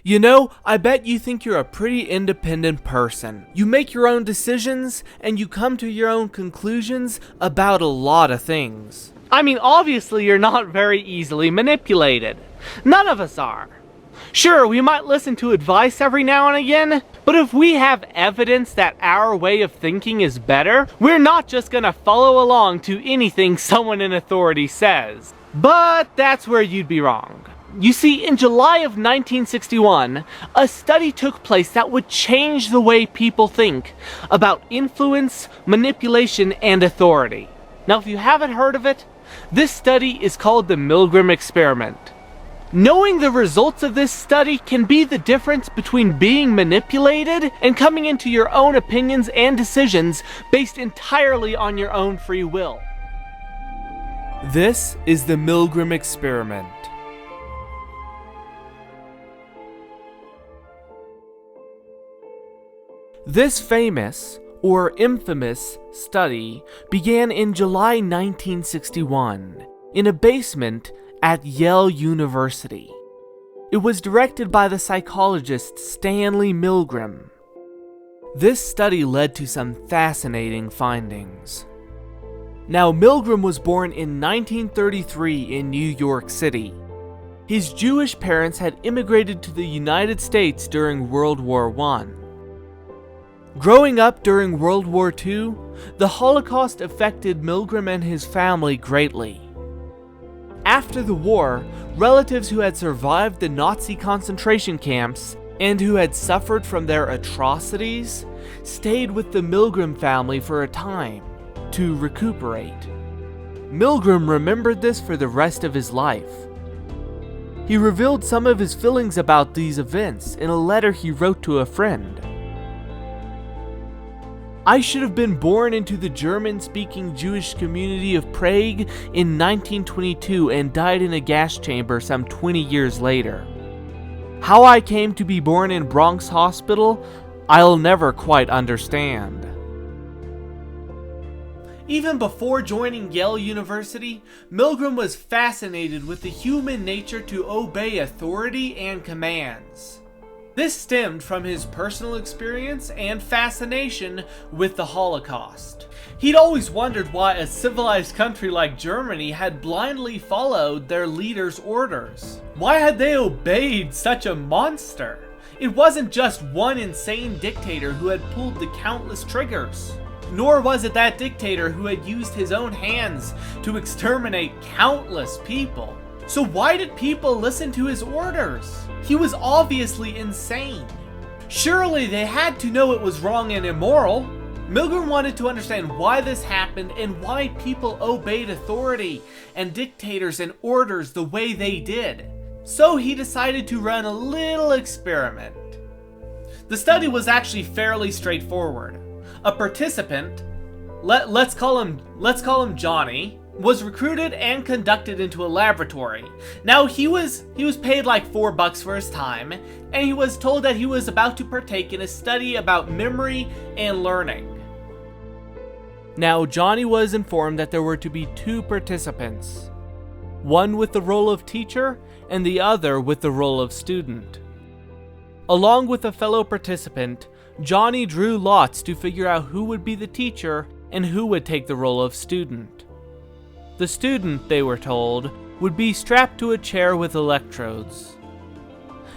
You know, I bet you think you're a pretty independent person. You make your own decisions, and you come to your own conclusions about a lot of things. I mean, obviously you're not very easily manipulated. None of us are. Sure, we might listen to advice every now and again, but if we have evidence that our way of thinking is better, we're not just gonna follow along to anything someone in authority says. But that's where you'd be wrong. You see, in July of 1961, a study took place that would change the way people think about influence, manipulation, and authority. Now, if you haven't heard of it, this study is called the Milgram experiment. Knowing the results of this study can be the difference between being manipulated and coming into your own opinions and decisions based entirely on your own free will. This is the Milgram experiment. This famous, or infamous, study began in July 1961 in a basement at Yale University. It was directed by the psychologist Stanley Milgram. This study led to some fascinating findings. Now, Milgram was born in 1933 in New York City. His Jewish parents had immigrated to the United States during World War I. Growing up during World War II, the Holocaust affected Milgram and his family greatly. After the war, relatives who had survived the Nazi concentration camps and who had suffered from their atrocities stayed with the Milgram family for a time to recuperate. Milgram remembered this for the rest of his life. He revealed some of his feelings about these events in a letter he wrote to a friend. I should have been born into the German-speaking Jewish community of Prague in 1922 and died in a gas chamber some 20 years later. How I came to be born in Bronx Hospital, I'll never quite understand. Even before joining Yale University, Milgram was fascinated with the human nature to obey authority and commands. This stemmed from his personal experience and fascination with the Holocaust. He'd always wondered why a civilized country like Germany had blindly followed their leaders' orders. Why had they obeyed such a monster? It wasn't just one insane dictator who had pulled the countless triggers. Nor was it that dictator who had used his own hands to exterminate countless people. So why did people listen to his orders? He was obviously insane. Surely they had to know it was wrong and immoral. Milgram wanted to understand why this happened and why people obeyed authority and dictators and orders the way they did. So he decided to run a little experiment. The study was actually fairly straightforward. A participant, let's call him Johnny, was recruited and conducted into a laboratory. Now he was paid like $4 for his time, and he was told that he was about to partake in a study about memory and learning. Now Johnny was informed that there were to be 2 participants, one with the role of teacher and the other with the role of student. Along with a fellow participant, Johnny drew lots to figure out who would be the teacher and who would take the role of student. The student, they were told, would be strapped to a chair with electrodes.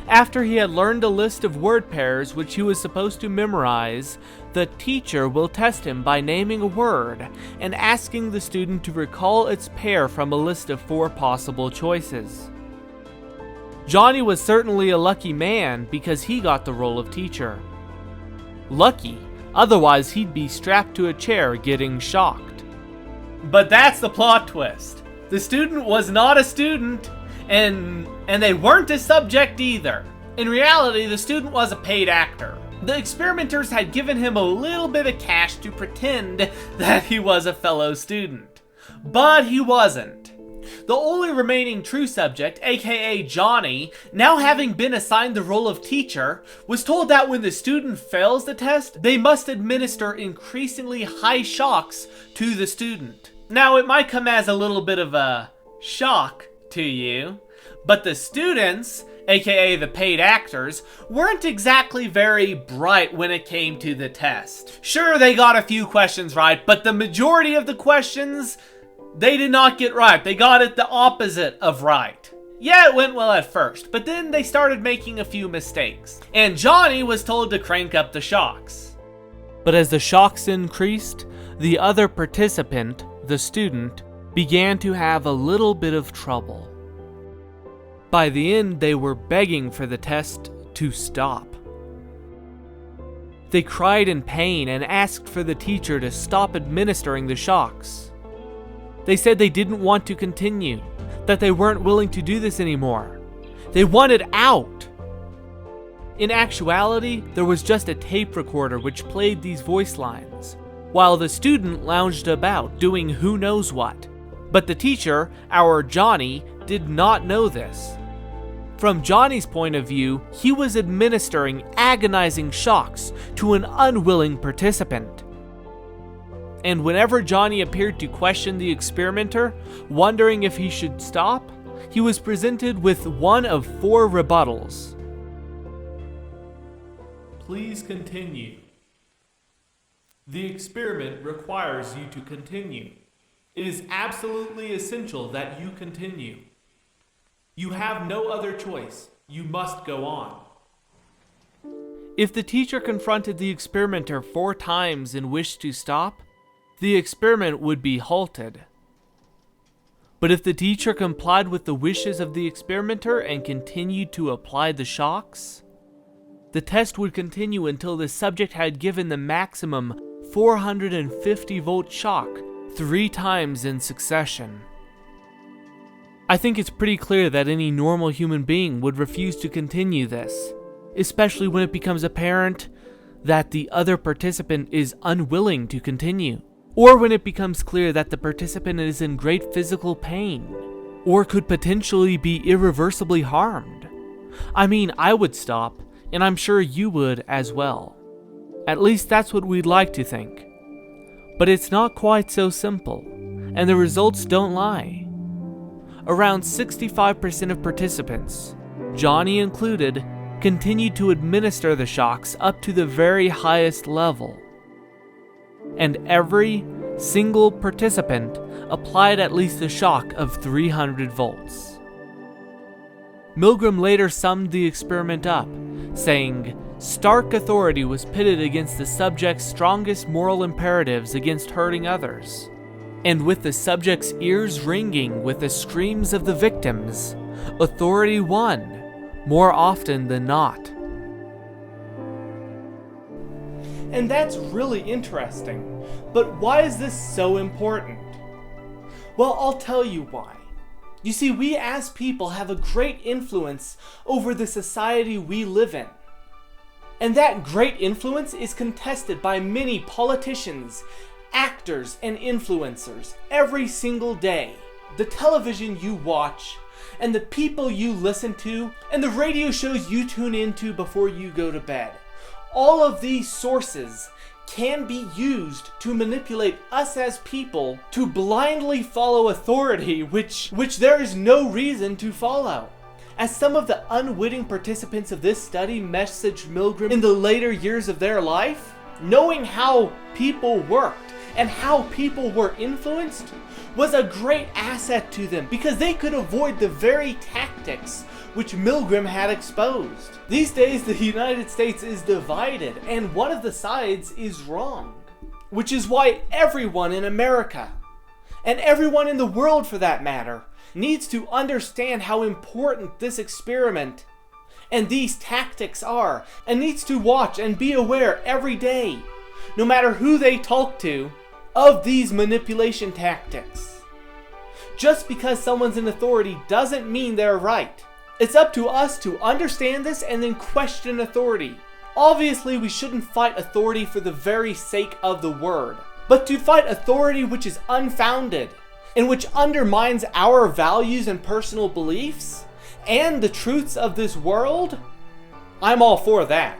After he had learned a list of word pairs which he was supposed to memorize, the teacher will test him by naming a word and asking the student to recall its pair from a list of 4 possible choices. Johnny was certainly a lucky man because he got the role of teacher. Lucky, otherwise he'd be strapped to a chair getting shocked. But that's the plot twist. The student was not a student, and they weren't a subject either. In reality, the student was a paid actor. The experimenters had given him a little bit of cash to pretend that he was a fellow student. But he wasn't. The only remaining true subject, aka Johnny, now having been assigned the role of teacher, was told that when the student fails the test, they must administer increasingly high shocks to the student. Now, it might come as a little bit of a shock to you, but the students aka the paid actors, weren't exactly very bright when it came to the test. Sure, they got a few questions right, but the majority of the questions, they did not get right. They got it the opposite of right. Yeah, it went well at first, but then they started making a few mistakes, and Johnny was told to crank up the shocks. But as the shocks increased, the other participant, the student, began to have a little bit of trouble. By the end, they were begging for the test to stop. They cried in pain and asked for the teacher to stop administering the shocks. They said they didn't want to continue, that they weren't willing to do this anymore. They wanted out. In actuality, there was just a tape recorder which played these voice lines, while the student lounged about doing who knows what. But the teacher, our Johnny, did not know this. From Johnny's point of view, he was administering agonizing shocks to an unwilling participant. And whenever Johnny appeared to question the experimenter, wondering if he should stop, he was presented with one of 4 rebuttals. Please continue. The experiment requires you to continue. It is absolutely essential that you continue. You have no other choice. You must go on. If the teacher confronted the experimenter 4 times and wished to stop, the experiment would be halted. But if the teacher complied with the wishes of the experimenter and continued to apply the shocks, the test would continue until the subject had given the maximum 450-volt shock 3 times in succession. I think it's pretty clear that any normal human being would refuse to continue this, especially when it becomes apparent that the other participant is unwilling to continue, or when it becomes clear that the participant is in great physical pain, or could potentially be irreversibly harmed. I mean, I would stop, and I'm sure you would as well. At least that's what we'd like to think. But it's not quite so simple, and the results don't lie. Around 65% of participants, Johnny included, continued to administer the shocks up to the very highest level. And every single participant applied at least a shock of 300 volts. Milgram later summed the experiment up, saying, "Stark authority was pitted against the subject's strongest moral imperatives against hurting others. And with the subject's ears ringing with the screams of the victims, authority won, more often than not." And that's really interesting. But why is this so important? Well, I'll tell you why. You see, we as people have a great influence over the society we live in. And that great influence is contested by many politicians, actors, and influencers every single day. The television you watch, and the people you listen to, and the radio shows you tune into before you go to bed. All of these sources can be used to manipulate us as people to blindly follow authority which there is no reason to follow. As some of the unwitting participants of this study messaged Milgram in the later years of their life, knowing how people worked and how people were influenced was a great asset to them because they could avoid the very tactics which Milgram had exposed. These days, the United States is divided, and one of the sides is wrong. Which is why everyone in America, and everyone in the world for that matter, needs to understand how important this experiment and these tactics are, and needs to watch and be aware every day, no matter who they talk to, of these manipulation tactics. Just because someone's in authority doesn't mean they're right. It's up to us to understand this and then question authority. Obviously, we shouldn't fight authority for the very sake of the word, but to fight authority which is unfounded and which undermines our values and personal beliefs and the truths of this world, I'm all for that.